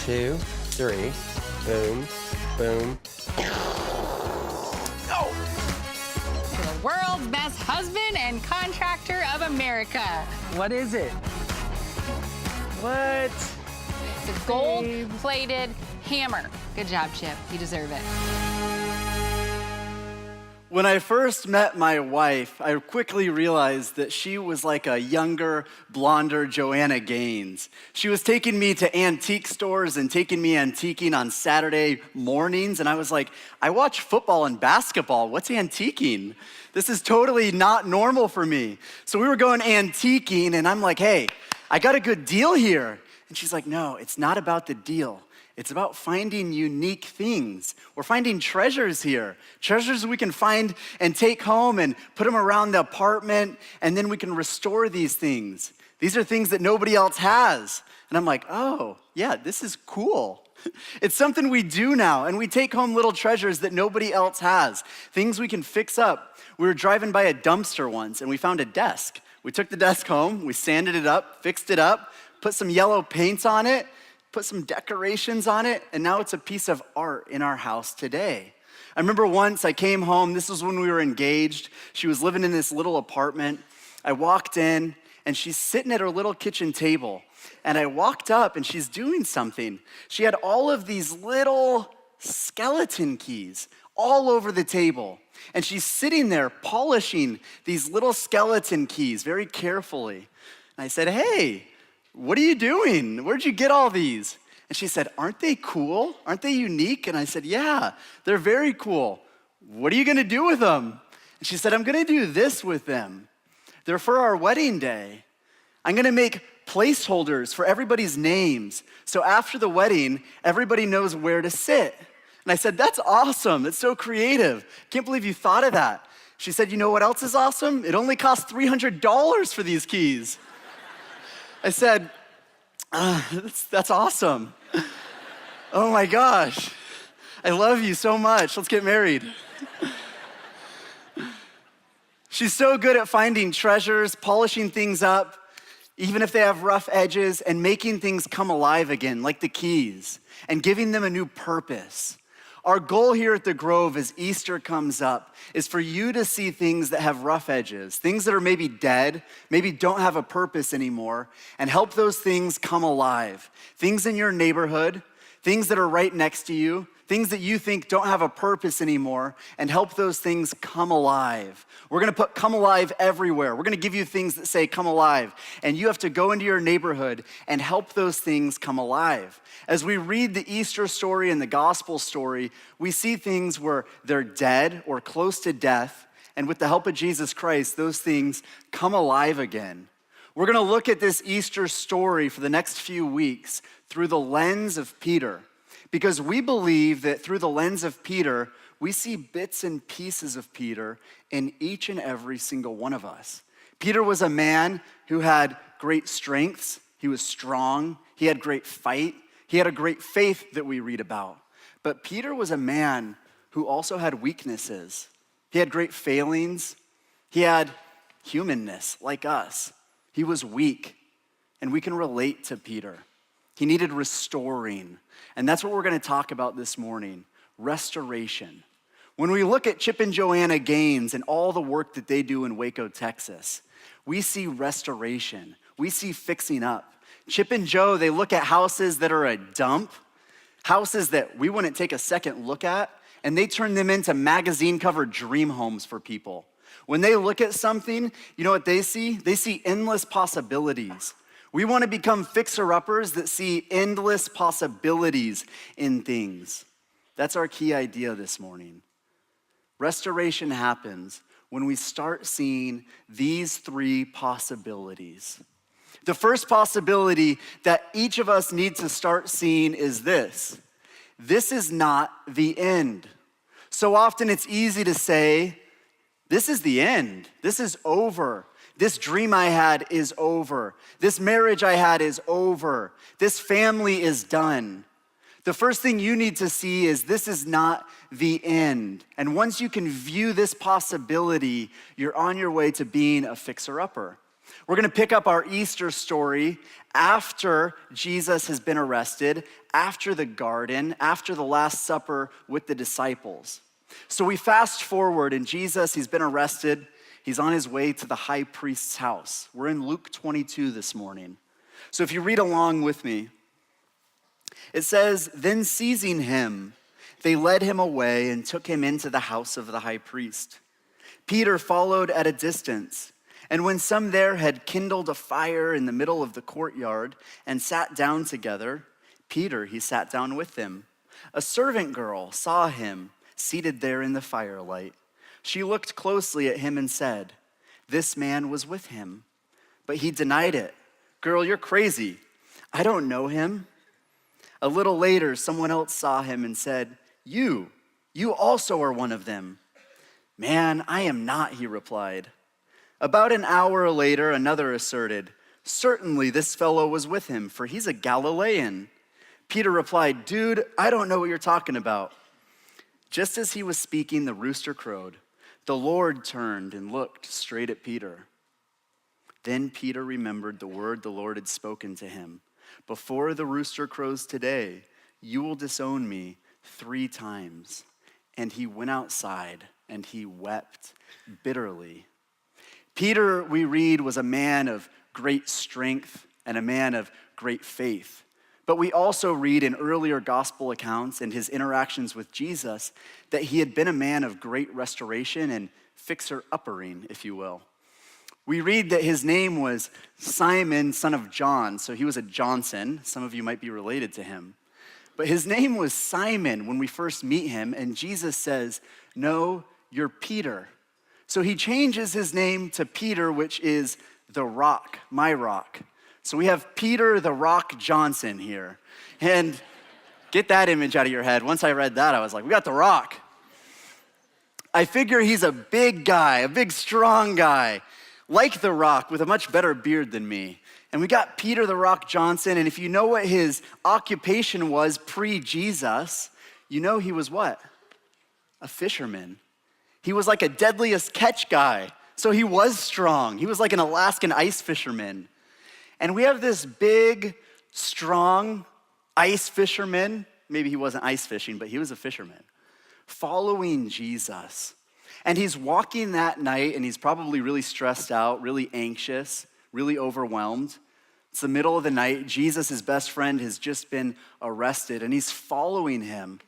2, 3. Boom, boom. To the world's best husband and contractor of America. What is it? What? It's a gold-plated hammer. Good job, Chip. You deserve it. When I first met my wife, I quickly realized that she was like a younger, blonder Joanna Gaines. She was taking me to antique stores and taking me antiquing on Saturday mornings, and I was like, I watch football and basketball. What's antiquing? This is totally not normal for me. So we were going antiquing, and I'm like, hey, I got a good deal here. And she's like, no, it's not about the deal. It's about finding unique things. We're finding treasures here. Treasures we can find and take home and put them around the apartment, and then we can restore these things. These are things that nobody else has. And I'm like, oh, yeah, this is cool. It's something we do now, and we take home little treasures that nobody else has. Things we can fix up. We were driving by a dumpster once, and we found a desk. We took the desk home, we sanded it up, fixed it up, put some yellow paints on it, put some decorations on it, and now it's a piece of art in our house today. I remember once I came home, this was when we were engaged. She was living in this little apartment. I walked in, and she's sitting at her little kitchen table. And I walked up, and she's doing something. She had all of these little skeleton keys all over the table. And she's sitting there polishing these little skeleton keys very carefully. And I said, hey, what are you doing? Where'd you get all these? And she said, aren't they cool? Aren't they unique? And I said, yeah, they're very cool. What are you gonna do with them? And she said, I'm gonna do this with them. They're for our wedding day. I'm gonna make placeholders for everybody's names. So after the wedding, everybody knows where to sit. And I said, that's awesome. That's so creative. Can't believe you thought of that. She said, you know what else is awesome? It only costs $300 for these keys. I said, that's awesome. Oh my gosh. I love you so much. Let's get married. She's so good at finding treasures, polishing things up, even if they have rough edges, and making things come alive again, like the keys, and giving them a new purpose. Our goal here at the Grove as Easter comes up is for you to see things that have rough edges, things that are maybe dead, maybe don't have a purpose anymore, and help those things come alive. Things in your neighborhood, things that are right next to you, things that you think don't have a purpose anymore, and help those things come alive. We're gonna put come alive everywhere. We're gonna give you things that say come alive, and you have to go into your neighborhood and help those things come alive. As we read the Easter story and the gospel story, we see things where they're dead or close to death, and with the help of Jesus Christ, those things come alive again. We're gonna look at this Easter story for the next few weeks through the lens of Peter, because we believe that through the lens of Peter, we see bits and pieces of Peter in each and every single one of us. Peter was a man who had great strengths. He was strong. He had great fight. He had a great faith that we read about. But Peter was a man who also had weaknesses. He had great failings. He had humanness like us. He was weak, and we can relate to Peter. He needed restoring, and that's what we're gonna talk about this morning, restoration. When we look at Chip and Joanna Gaines and all the work that they do in Waco, Texas, we see restoration. We see fixing up. Chip and Joe, they look at houses that are a dump, houses that we wouldn't take a second look at, and they turn them into magazine-covered dream homes for people. When they look at something, you know what they see? They see endless possibilities. We want to become fixer-uppers that see endless possibilities in things. That's our key idea this morning. Restoration happens when we start seeing these three possibilities. The first possibility that each of us need to start seeing is this. This is not the end. So often it's easy to say, this is the end. This is over. This dream I had is over. This marriage I had is over. This family is done. The first thing you need to see is this is not the end. And once you can view this possibility, you're on your way to being a fixer-upper. We're gonna pick up our Easter story after Jesus has been arrested, after the garden, after the Last Supper with the disciples. So we fast forward, and Jesus, he's been arrested. He's on his way to the high priest's house. We're in Luke 22 this morning. So if you read along with me, it says, "Then seizing him, they led him away and took him into the house of the high priest. Peter followed at a distance, and when some there had kindled a fire in the middle of the courtyard and sat down together, Peter, he sat down with them. A servant girl saw him seated there in the firelight. She looked closely at him and said, 'This man was with him.' But he denied it. 'Girl, you're crazy. I don't know him.' A little later, someone else saw him and said, 'You also are one of them.' 'Man, I am not,' he replied. About an hour later, another asserted, 'Certainly this fellow was with him, for he's a Galilean.' Peter replied, 'Dude, I don't know what you're talking about.' Just as he was speaking, the rooster crowed. The Lord turned and looked straight at Peter. Then Peter remembered the word the Lord had spoken to him. 'Before the rooster crows today, you will disown me 3 times.' And he went outside and he wept bitterly." Peter, we read, was a man of great strength and a man of great faith. But we also read in earlier gospel accounts and his interactions with Jesus that he had been a man of great restoration and fixer-uppering, if you will. We read that his name was Simon, son of John, so he was a Johnson. Some of you might be related to him. But his name was Simon when we first meet him, and Jesus says, "No, you're Peter." So he changes his name to Peter, which is the rock, my rock. So we have Peter the Rock Johnson here. And get that image out of your head. Once I read that, I was like, we got the rock. I figure he's a big guy, a big strong guy, like the rock with a much better beard than me. And we got Peter the Rock Johnson, and if you know what his occupation was pre-Jesus, you know he was what? A fisherman. He was like a deadliest catch guy. So he was strong. He was like an Alaskan ice fisherman. And we have this big, strong ice fisherman. Maybe he wasn't ice fishing, but he was a fisherman, following Jesus. And he's walking that night, and he's probably really stressed out, really anxious, really overwhelmed. It's the middle of the night. Jesus, his best friend, has just been arrested, and he's following him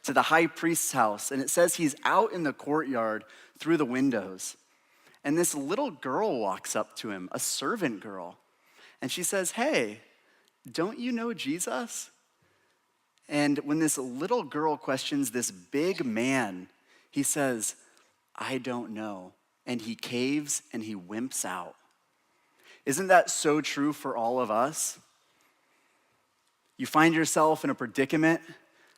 to the high priest's house. And it says he's out in the courtyard through the windows. And this little girl walks up to him, a servant girl. And she says, "Hey, don't you know Jesus?" And when this little girl questions this big man, he says, "I don't know." And he caves and he wimps out. Isn't that so true for all of us? You find yourself in a predicament.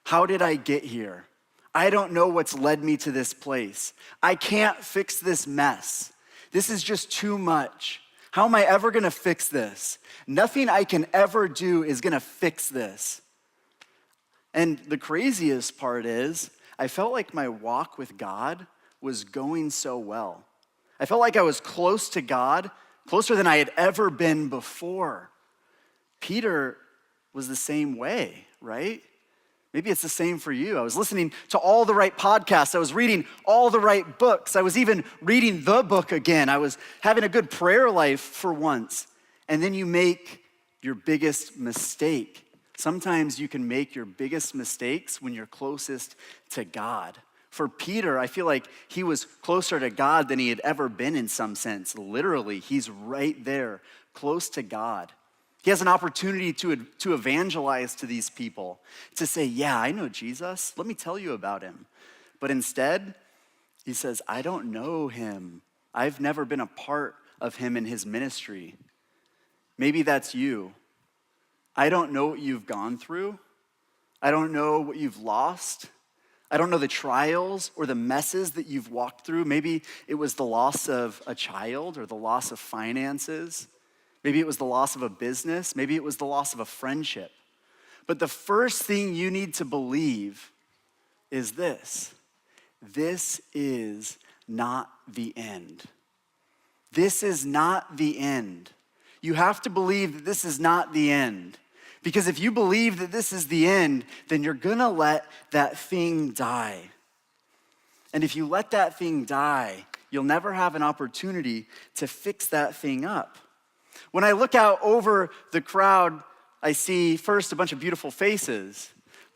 How did I get here? I don't know what's led me to this place. I can't fix this mess. This is just too much. How am I ever gonna fix this? Nothing I can ever do is gonna fix this. And the craziest part is, I felt like my walk with God was going so well. I felt like I was close to God, closer than I had ever been before. Peter was the same way, right? Maybe it's the same for you. I was listening to all the right podcasts. I was reading all the right books. I was even reading the book again. I was having a good prayer life for once. And then you make your biggest mistake. Sometimes you can make your biggest mistakes when you're closest to God. For Peter, I feel like he was closer to God than he had ever been in some sense. Literally, he's right there, close to God. He has an opportunity to evangelize to these people, to say, yeah, I know Jesus. Let me tell you about him. But instead, he says, I don't know him. I've never been a part of him in his ministry. Maybe that's you. I don't know what you've gone through. I don't know what you've lost. I don't know the trials or the messes that you've walked through. Maybe it was the loss of a child or the loss of finances. Maybe it was the loss of a business. Maybe it was the loss of a friendship. But the first thing you need to believe is this. This is not the end. This is not the end. You have to believe that this is not the end. Because if you believe that this is the end, then you're gonna let that thing die. And if you let that thing die, you'll never have an opportunity to fix that thing up. When I look out over the crowd, I see first a bunch of beautiful faces,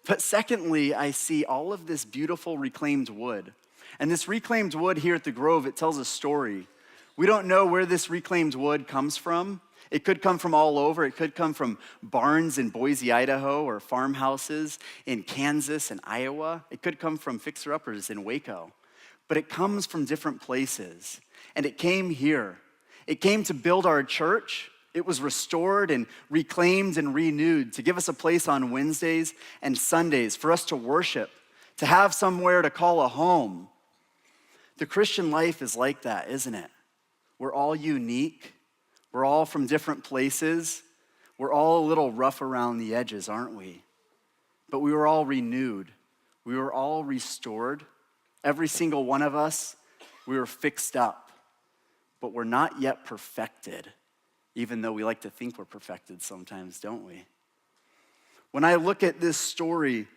but secondly, I see all of this beautiful reclaimed wood. And this reclaimed wood here at the Grove, it tells a story. We don't know where this reclaimed wood comes from. It could come from all over. It could come from barns in Boise, Idaho, or farmhouses in Kansas and Iowa. It could come from fixer-uppers in Waco. But it comes from different places. And it came here. It came to build our church. It was restored and reclaimed and renewed to give us a place on Wednesdays and Sundays for us to worship, to have somewhere to call a home. The Christian life is like that, isn't it? We're all unique. We're all from different places. We're all a little rough around the edges, aren't we? But we were all renewed. We were all restored. Every single one of us, we were fixed up. But we're not yet perfected, even though we like to think we're perfected sometimes, don't we? When I look at this story,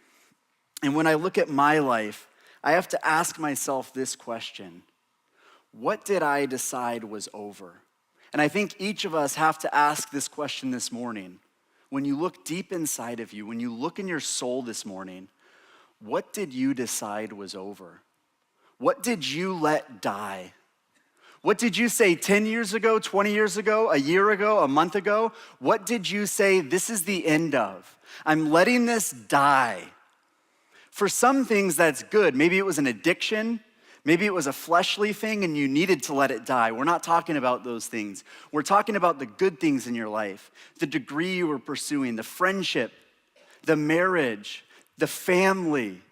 and when I look at my life, I have to ask myself this question: what did I decide was over? And I think each of us have to ask this question this morning. When you look deep inside of you, when you look in your soul this morning, what did you decide was over? What did you let die? What did you say 10 years ago, 20 years ago, a year ago, a month ago? What did you say, this is the end of? I'm letting this die. For some things, that's good. Maybe it was an addiction. Maybe it was a fleshly thing and you needed to let it die. We're not talking about those things. We're talking about the good things in your life, the degree you were pursuing, the friendship, the marriage, the family.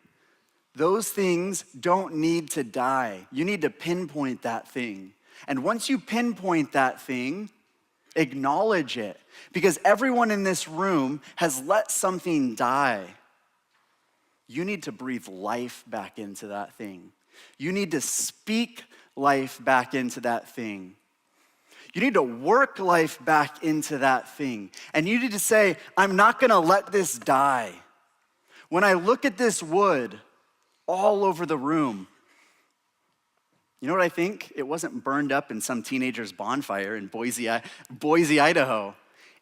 Those things don't need to die. You need to pinpoint that thing. And once you pinpoint that thing, acknowledge it. Because everyone in this room has let something die. You need to breathe life back into that thing. You need to speak life back into that thing. You need to work life back into that thing. And you need to say, I'm not gonna let this die. When I look at this wood all over the room, you know what I think? It wasn't burned up in some teenager's bonfire in Boise, Idaho.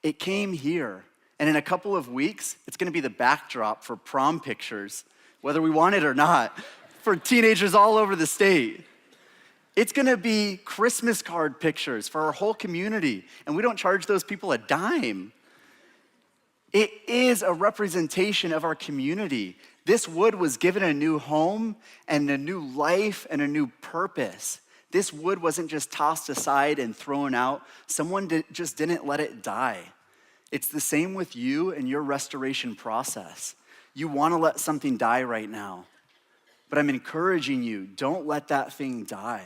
It came here. And in a couple of weeks, it's gonna be the backdrop for prom pictures, whether we want it or not, for teenagers all over the state. It's gonna be Christmas card pictures for our whole community, and we don't charge those people a dime. It is a representation of our community. This wood was given a new home and a new life and a new purpose. This wood wasn't just tossed aside and thrown out. Someone just didn't let it die. It's the same with you and your restoration process. You wanna let something die right now. But I'm encouraging you, don't let that thing die.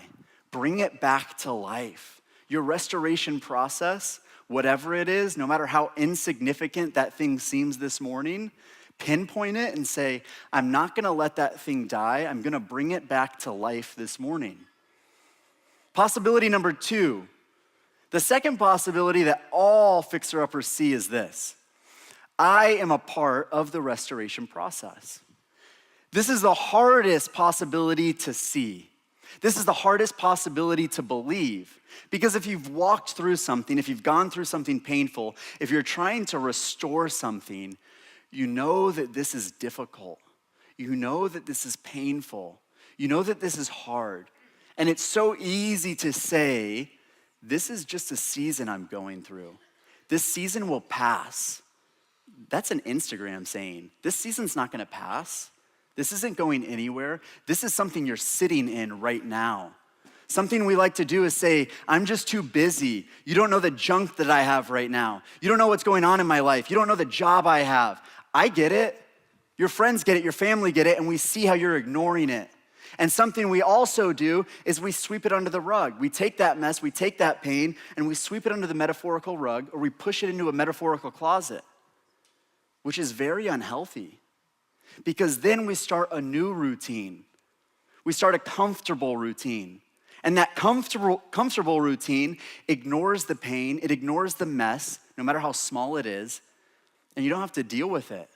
Bring it back to life. Your restoration process, whatever it is, no matter how insignificant that thing seems this morning, pinpoint it and say, I'm not gonna let that thing die. I'm gonna bring it back to life this morning. Possibility number 2. The second possibility that all fixer-uppers see is this: I am a part of the restoration process. This is the hardest possibility to see. This is the hardest possibility to believe. Because if you've walked through something, if you've gone through something painful, if you're trying to restore something, you know that this is difficult. You know that this is painful. You know that this is hard. And it's so easy to say, this is just a season I'm going through. This season will pass. That's an Instagram saying. This season's not gonna pass. This isn't going anywhere. This is something you're sitting in right now. Something we like to do is say, I'm just too busy. You don't know the junk that I have right now. You don't know what's going on in my life. You don't know the job I have. I get it. Your friends get it. Your family get it. And we see how you're ignoring it. And something we also do is we sweep it under the rug. We take that mess, we take that pain, and we sweep it under the metaphorical rug, or we push it into a metaphorical closet, which is very unhealthy. Because then we start a new routine. We start a comfortable routine. And that comfortable routine ignores the pain, it ignores the mess, no matter how small it is, and you don't have to deal with it.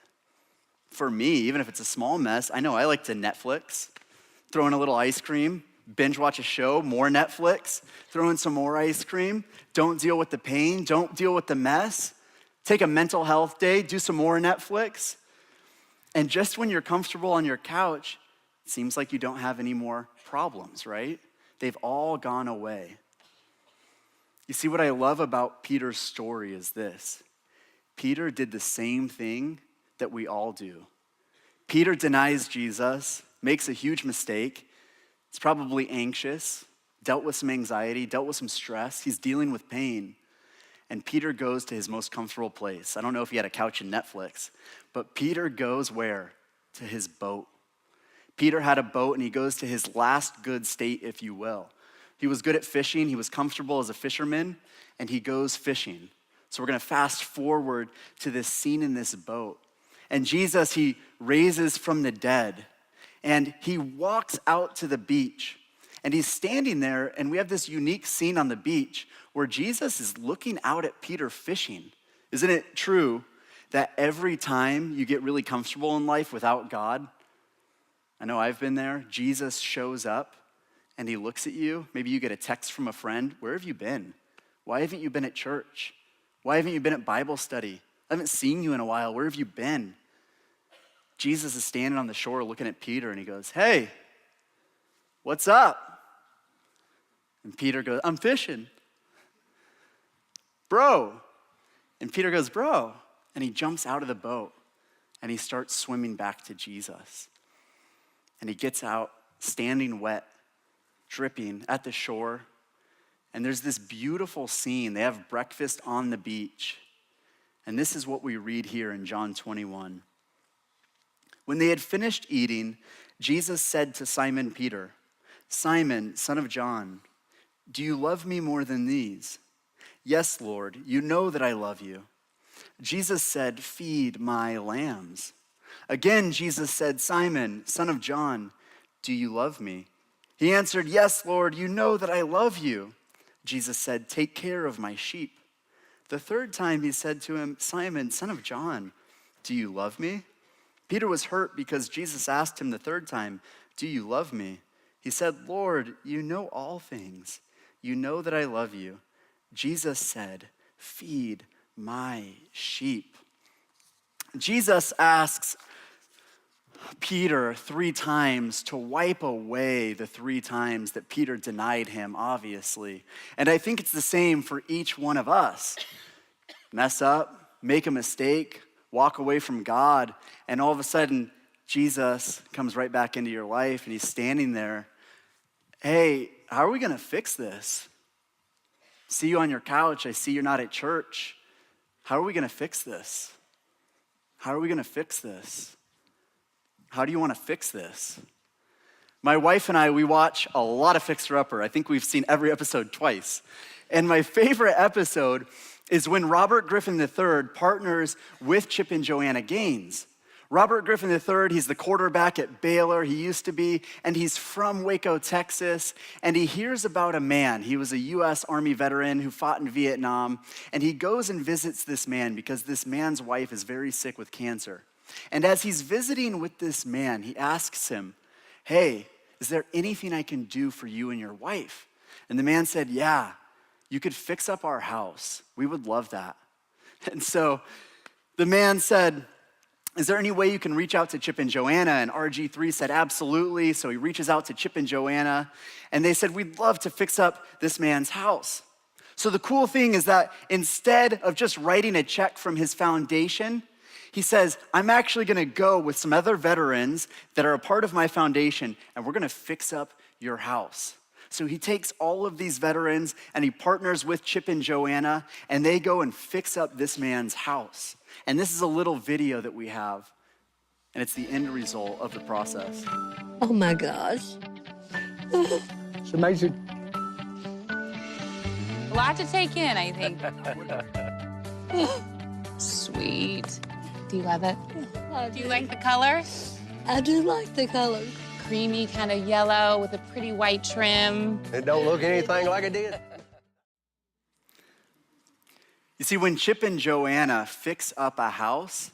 For me, even if it's a small mess, I know I like to Netflix, throw in a little ice cream, binge watch a show, more Netflix, throw in some more ice cream, don't deal with the pain, don't deal with the mess, take a mental health day, do some more Netflix. And just when you're comfortable on your couch, it seems like you don't have any more problems, right? They've all gone away. You see, what I love about Peter's story is this. Peter did the same thing that we all do. Peter denies Jesus, makes a huge mistake. He's probably anxious, dealt with some anxiety, dealt with some stress. He's dealing with pain. And Peter goes to his most comfortable place. I don't know if he had a couch in Netflix, but Peter goes where? To his boat. Peter had a boat and he goes to his last good state, if you will. He was good at fishing, he was comfortable as a fisherman, and he goes fishing. So we're gonna fast forward to this scene in this boat. And Jesus, he raises from the dead, and he walks out to the beach. And he's standing there, and we have this unique scene on the beach where Jesus is looking out at Peter fishing. Isn't it true that every time you get really comfortable in life without God, I know I've been there, Jesus shows up and he looks at you. Maybe you get a text from a friend. Where have you been? Why haven't you been at church? Why haven't you been at Bible study? I haven't seen you in a while. Where have you been? Jesus is standing on the shore looking at Peter and he goes, hey, what's up? And Peter goes, I'm fishing. Bro. And Peter goes, bro. And he jumps out of the boat and he starts swimming back to Jesus. And he gets out, standing wet, dripping at the shore. And there's this beautiful scene. They have breakfast on the beach. And this is what we read here in John 21. When they had finished eating, Jesus said to Simon Peter, Simon, son of John, do you love me more than these? Yes, Lord, you know that I love you. Jesus said, feed my lambs. Again, Jesus said, Simon, son of John, do you love me? He answered, yes, Lord, you know that I love you. Jesus said, take care of my sheep. The third time he said to him, Simon, son of John, do you love me? Peter was hurt because Jesus asked him the third time, do you love me? He said, Lord, you know all things. You know that I love you. Jesus said, feed my sheep. Jesus asks Peter 3 times to wipe away the 3 times that Peter denied him, obviously. And I think it's the same for each one of us. Mess up, make a mistake, walk away from God, and all of a sudden, Jesus comes right back into your life and he's standing there. Hey, how are we gonna fix this? See you on your couch, I see you're not at church. How are we gonna fix this? How are we gonna fix this? How do you wanna fix this? My wife and I, we watch a lot of Fixer Upper. I think we've seen every episode twice. And my favorite episode is when Robert Griffin III partners with Chip and Joanna Gaines. Robert Griffin III, he's the quarterback at Baylor, he used to be, and he's from Waco, Texas, and he hears about a man. He was a U.S. Army veteran who fought in Vietnam, and he goes and visits this man because this man's wife is very sick with cancer. And as he's visiting with this man, he asks him, hey, is there anything I can do for you and your wife? And the man said, yeah, you could fix up our house. We would love that. And so the man said, is there any way you can reach out to Chip and Joanna? And RG3 said, absolutely. So he reaches out to Chip and Joanna, and they said, we'd love to fix up this man's house. So the cool thing is that instead of just writing a check from his foundation, he says, I'm actually gonna go with some other veterans that are a part of my foundation, and we're gonna fix up your house. So he takes all of these veterans and he partners with Chip and Joanna, and they go and fix up this man's house. And this is a little video that we have, and it's the end result of the process. Oh my gosh. It's amazing. A lot to take in, I think. Sweet. Do you love it? Do you like the color? I do like the color. creamy kind of yellow with a pretty white trim. It don't look anything like it did. You see, when Chip and Joanna fix up a house,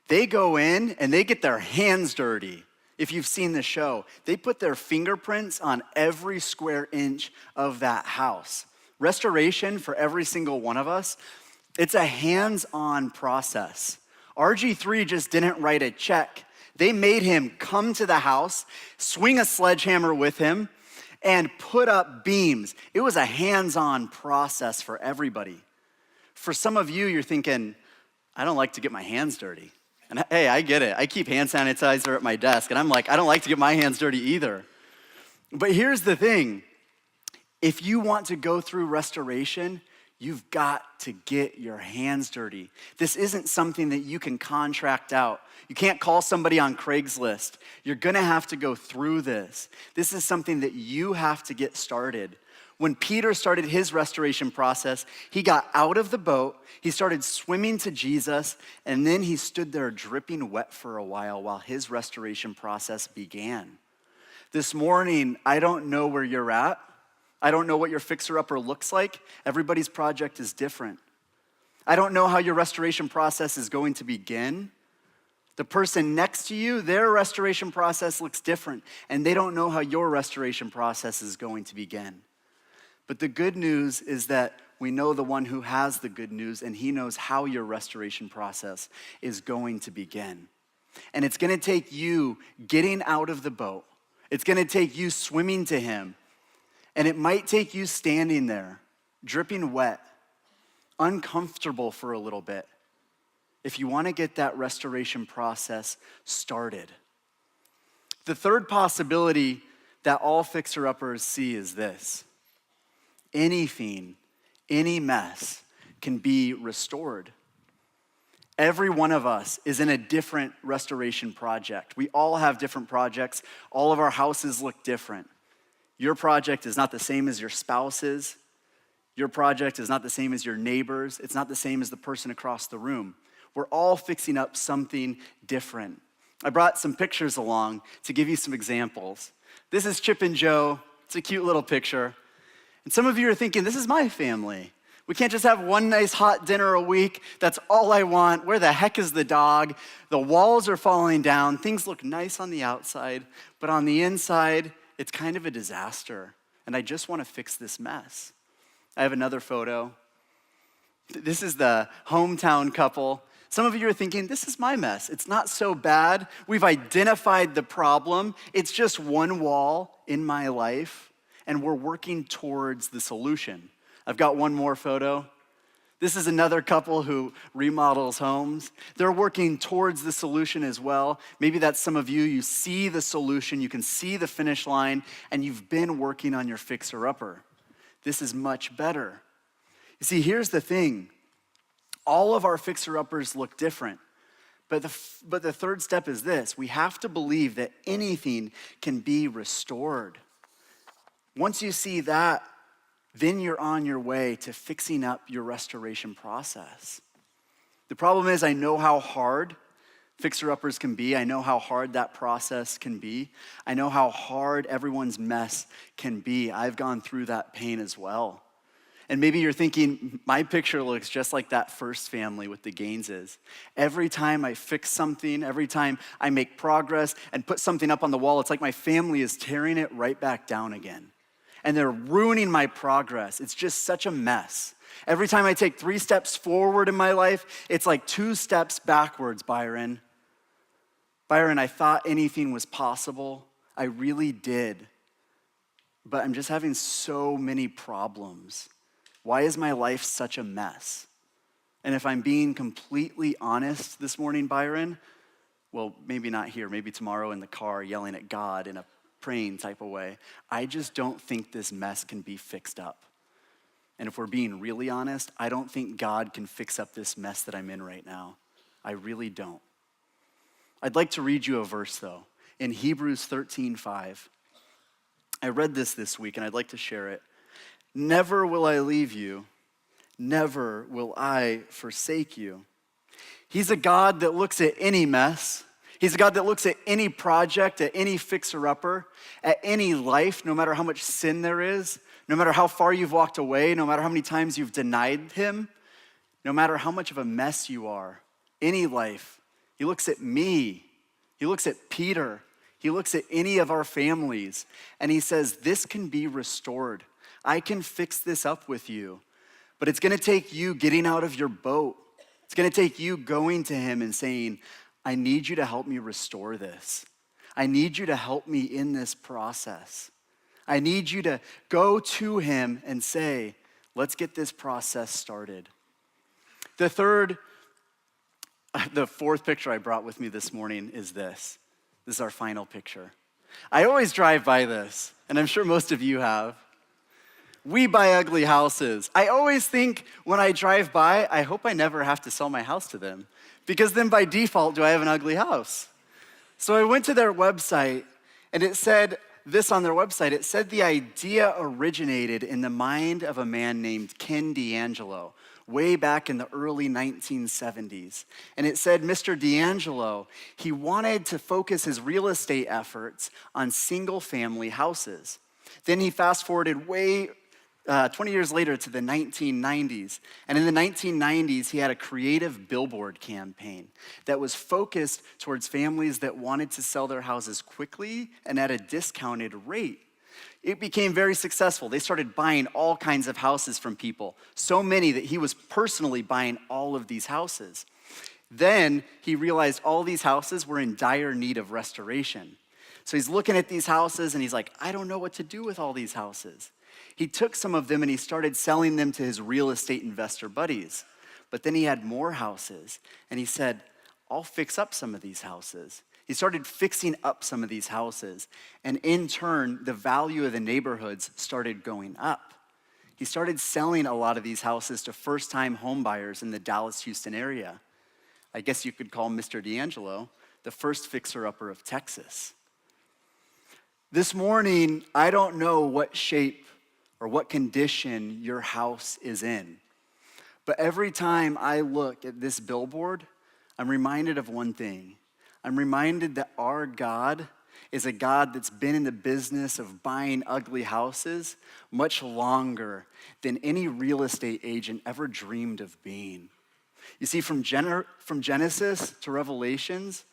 they go in and they get their hands dirty. If you've seen the show, they put their fingerprints on every square inch of that house. Restoration for every single one of us, it's a hands-on process. RG3 just didn't write a check. They made him come to the house, swing a sledgehammer with him, and put up beams. It was a hands-on process for everybody. For some of you, you're thinking, I don't like to get my hands dirty. And hey, I get it. I keep hand sanitizer at my desk, and I'm like, I don't like to get my hands dirty either. But here's the thing. If you want to go through restoration, you've got to get your hands dirty. This isn't something that you can contract out. You can't call somebody on Craigslist. You're gonna have to go through this. This is something that you have to get started. When Peter started his restoration process, he got out of the boat, he started swimming to Jesus, and then he stood there dripping wet for a while his restoration process began. This morning, I don't know where you're at. I don't know what your fixer-upper looks like. Everybody's project is different. I don't know how your restoration process is going to begin. The person next to you, their restoration process looks different, and they don't know how your restoration process is going to begin. But the good news is that we know the one who has the good news, and he knows how your restoration process is going to begin. And it's gonna take you getting out of the boat. It's gonna take you swimming to him. And it might take you standing there, dripping wet, uncomfortable for a little bit, if you wanna get that restoration process started. The third possibility that all fixer-uppers see is this. Anything, any mess can be restored. Every one of us is in a different restoration project. We all have different projects. All of our houses look different. Your project is not the same as your spouse's. Your project is not the same as your neighbor's. It's not the same as the person across the room. We're all fixing up something different. I brought some pictures along to give you some examples. This is Chip and Joe. It's a cute little picture. And some of you are thinking, this is my family. We can't just have one nice hot dinner a week. That's all I want. Where the heck is the dog? The walls are falling down. Things look nice on the outside, but on the inside, it's kind of a disaster. And I just want to fix this mess. I have another photo. This is the hometown couple. Some of you are thinking, this is my mess. It's not so bad. We've identified the problem. It's just one wall in my life. And we're working towards the solution. I've got one more photo. This is another couple who remodels homes. They're working towards the solution as well. Maybe that's some of you. You see the solution, you can see the finish line, and you've been working on your fixer-upper. This is much better. You see, here's the thing. All of our fixer-uppers look different. But the third step is this. We have to believe that anything can be restored. Once you see that, then you're on your way to fixing up your restoration process. The problem is I know how hard fixer-uppers can be. I know how hard that process can be. I know how hard everyone's mess can be. I've gone through that pain as well. And maybe you're thinking, my picture looks just like that first family with the Gaineses. Every time I fix something, every time I make progress and put something up on the wall, it's like my family is tearing it right back down again. And they're ruining my progress. It's just such a mess. Every time I take 3 steps forward in my life, it's like 2 steps backwards, Byron. Byron, I thought anything was possible. I really did. But I'm just having so many problems. Why is my life such a mess? And if I'm being completely honest this morning, Byron, well, maybe not here, maybe tomorrow in the car yelling at God in a praying type of way, I just don't think this mess can be fixed up. And if we're being really honest, I don't think God can fix up this mess that I'm in right now. I really don't. I'd like to read you a verse though, in Hebrews 13:5. I read this week and I'd like to share it. Never will I leave you, never will I forsake you. He's a God that looks at any mess. He's a God that looks at any project, at any fixer-upper, at any life, no matter how much sin there is, no matter how far you've walked away, no matter how many times you've denied him, no matter how much of a mess you are, any life. He looks at me. He looks at Peter. He looks at any of our families, and he says, this can be restored. I can fix this up with you. But it's gonna take you getting out of your boat. It's gonna take you going to him and saying, I need you to help me restore this. I need you to help me in this process. I need you to go to him and say, let's get this process started. The fourth picture I brought with me this morning is this. This is our final picture. I always drive by this, and I'm sure most of you have. We buy ugly houses. I always think when I drive by, I hope I never have to sell my house to them, because then by default, do I have an ugly house? So I went to their website, and it said this on their website. It said the idea originated in the mind of a man named Ken D'Angelo, way back in the early 1970s. And it said Mr. D'Angelo, he wanted to focus his real estate efforts on single-family houses. Then he fast-forwarded 20 years later to the 1990s. And in the 1990s, he had a creative billboard campaign that was focused towards families that wanted to sell their houses quickly and at a discounted rate. It became very successful. They started buying all kinds of houses from people, so many that he was personally buying all of these houses. Then he realized all these houses were in dire need of restoration. So he's looking at these houses and he's like, I don't know what to do with all these houses. He took some of them and he started selling them to his real estate investor buddies. But then he had more houses and he said, I'll fix up some of these houses. He started fixing up some of these houses, and in turn, the value of the neighborhoods started going up. He started selling a lot of these houses to first-time home buyers in the Dallas-Houston area. I guess you could call Mr. D'Angelo the first fixer-upper of Texas. This morning, I don't know what shape or what condition your house is in, but every time I look at this billboard, I'm reminded of one thing. I'm reminded that our God is a God that's been in the business of buying ugly houses much longer than any real estate agent ever dreamed of being. You see, from Genesis to Revelations,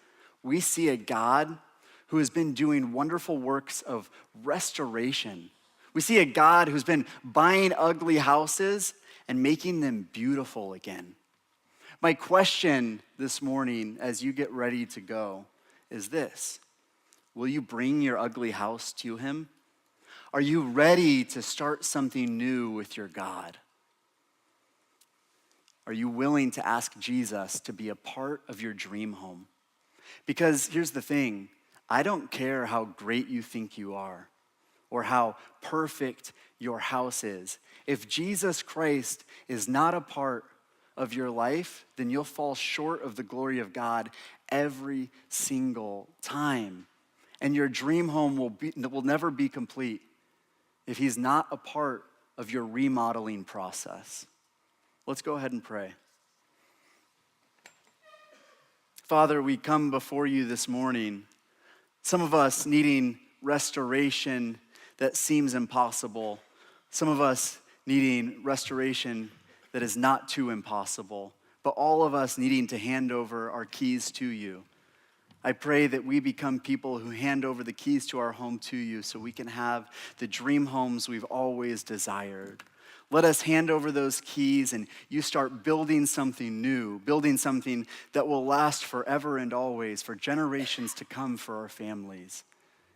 we see a God who has been doing wonderful works of restoration. We see a God who's been buying ugly houses and making them beautiful again. My question this morning as you get ready to go is this. Will you bring your ugly house to him? Are you ready to start something new with your God? Are you willing to ask Jesus to be a part of your dream home? Because here's the thing, I don't care how great you think you are or how perfect your house is. If Jesus Christ is not a part of your life, then you'll fall short of the glory of God every single time. And your dream home will never be complete if he's not a part of your remodeling process. Let's go ahead and pray. Father, we come before you this morning, some of us needing restoration that seems impossible, some of us needing restoration that is not too impossible, but all of us needing to hand over our keys to you. I pray that we become people who hand over the keys to our home to you so we can have the dream homes we've always desired. Let us hand over those keys and you start building something new, building something that will last forever and always, for generations to come for our families.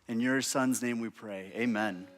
In your son's name we pray, amen.